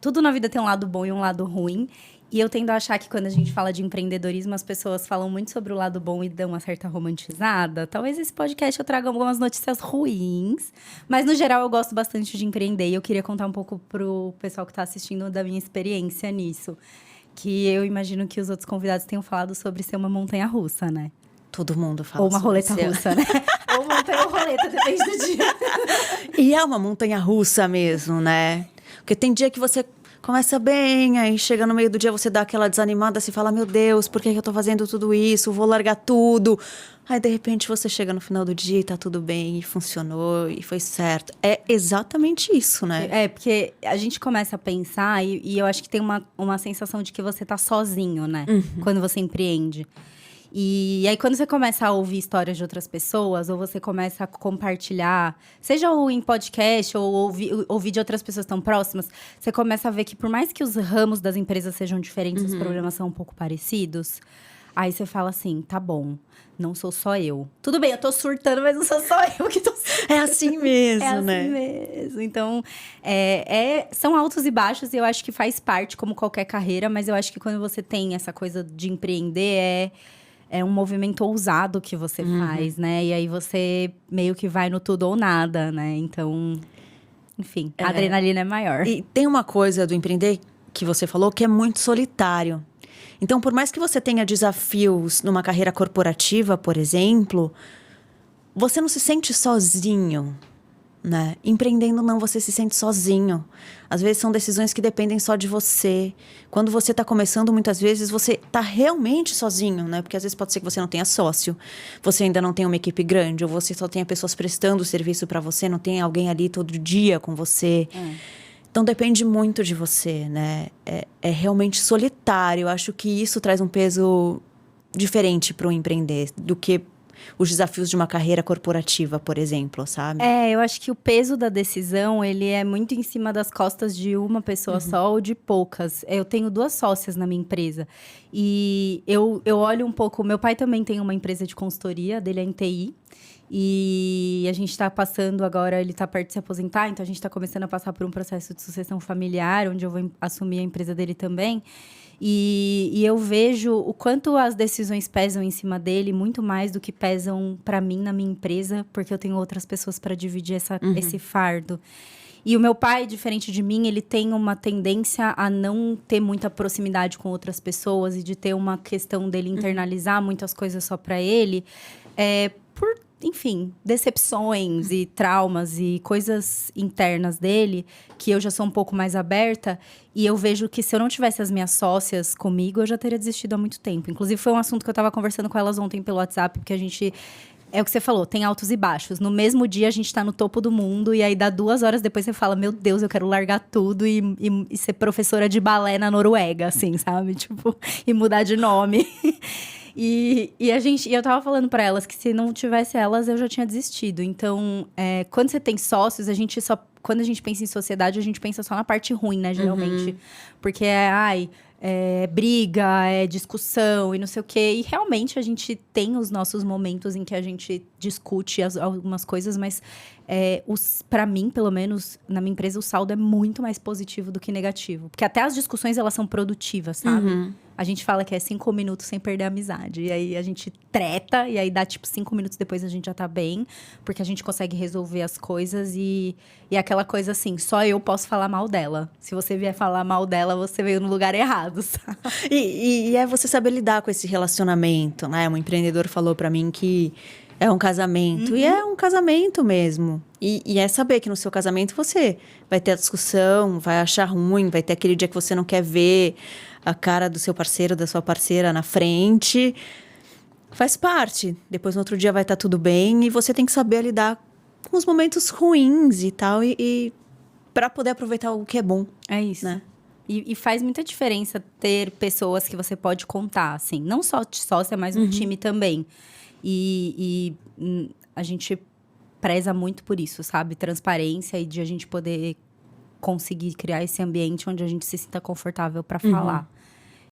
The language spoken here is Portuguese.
tudo na vida tem um lado bom e um lado ruim. E eu tendo a achar que quando a gente fala de empreendedorismo, as pessoas falam muito sobre o lado bom e dão uma certa romantizada. Talvez esse podcast eu traga algumas notícias ruins. Mas, no geral, eu gosto bastante de empreender. E eu queria contar um pouco pro pessoal que está assistindo da minha experiência nisso. Que eu imagino que os outros convidados tenham falado sobre ser uma montanha-russa, né? Todo mundo fala Ou uma sobre roleta-russa, né? Ou montanha ou roleta, depende do dia. E é uma montanha-russa mesmo, né? Porque tem dia que você começa bem, aí chega no meio do dia, você dá aquela desanimada, se fala, meu Deus, por que eu tô fazendo tudo isso? Vou largar tudo. Aí, de repente, você chega no final do dia e tá tudo bem, e funcionou, e foi certo. É exatamente isso, né? É, porque a gente começa a pensar, e eu acho que tem uma sensação de que você tá sozinho, né? Quando você empreende. E aí, quando você começa a ouvir histórias de outras pessoas, ou você começa a compartilhar, seja em podcast ou ouvir de outras pessoas tão próximas, você começa a ver que, por mais que os ramos das empresas sejam diferentes, os problemas são um pouco parecidos. Aí você fala assim, tá bom, não sou só eu. Tudo bem, eu tô surtando, mas não sou só eu que tô surtando. É assim mesmo, É assim né? mesmo. Então, são altos e baixos, e eu acho que faz parte, como qualquer carreira, mas eu acho que quando você tem essa coisa de empreender, é um movimento ousado que você faz, né? E aí você meio que vai no tudo ou nada, né? Então, enfim, a adrenalina é maior. E tem uma coisa do empreender que você falou que é muito solitário. Então, por mais que você tenha desafios numa carreira corporativa, por exemplo, você não se sente sozinho, né? Empreendendo não, você se sente sozinho. Às vezes são decisões que dependem só de você. Quando você está começando, muitas vezes você está realmente sozinho, né? Porque às vezes pode ser que você não tenha sócio, você ainda não tenha uma equipe grande, ou você só tenha pessoas prestando serviço para você, não tem alguém ali todo dia com você. Então depende muito de você, né? É realmente solitário. Eu acho que isso traz um peso diferente para o empreender do que os desafios de uma carreira corporativa, por exemplo, sabe? Eu acho que o peso da decisão, ele é muito em cima das costas de uma pessoa só ou de poucas. Eu tenho 2 sócias na minha empresa. E eu olho um pouco... Meu pai também tem uma empresa de consultoria, dele é em TI. E a gente está passando agora, ele está perto de se aposentar, então a gente está começando a passar por um processo de sucessão familiar, onde eu vou assumir a empresa dele também. E eu vejo o quanto as decisões pesam em cima dele, muito mais do que pesam para mim na minha empresa, porque eu tenho outras pessoas para dividir esse fardo. E o meu pai, diferente de mim, ele tem uma tendência a não ter muita proximidade com outras pessoas e de ter uma questão dele internalizar muitas coisas só para ele, por, enfim, decepções e traumas e coisas internas dele, que eu já sou um pouco mais aberta, e eu vejo que se eu não tivesse as minhas sócias comigo, eu já teria desistido há muito tempo. Inclusive, foi um assunto que eu estava conversando com elas ontem pelo WhatsApp, porque a gente... É o que você falou, tem altos e baixos. No mesmo dia, a gente tá no topo do mundo, e aí dá 2 horas depois você fala, meu Deus, eu quero largar tudo e ser professora de balé na Noruega, assim, sabe? Tipo, e mudar de nome. E eu tava falando pra elas que se não tivesse elas, eu já tinha desistido. Então, quando você tem sócios, quando a gente pensa em sociedade, a gente pensa só na parte ruim, né, geralmente. Porque briga, discussão e não sei o quê. E realmente a gente tem os nossos momentos em que a gente discute algumas coisas, mas pra mim, pelo menos, na minha empresa, o saldo é muito mais positivo do que negativo. Porque até as discussões, elas são produtivas, sabe? A gente fala que é 5 minutos sem perder a amizade. E aí a gente treta, e aí dá tipo 5 minutos depois a gente já tá bem, porque a gente consegue resolver as coisas e aquela coisa assim, só eu posso falar mal dela. Se você vier falar mal dela, você veio no lugar errado, sabe? E é você saber lidar com esse relacionamento, né? Um empreendedor falou pra mim que é um casamento. E é um casamento mesmo. E é saber que no seu casamento você vai ter a discussão, vai achar ruim, vai ter aquele dia que você não quer ver a cara do seu parceiro, da sua parceira na frente. Faz parte. Depois, no outro dia, vai estar tudo bem. E você tem que saber lidar com os momentos ruins e tal. E para poder aproveitar o que é bom. É isso. Né? E faz muita diferença ter pessoas que você pode contar, assim. Não só sócia, mas um time também. E a gente preza muito por isso, sabe? Transparência e de a gente poder conseguir criar esse ambiente onde a gente se sinta confortável para falar.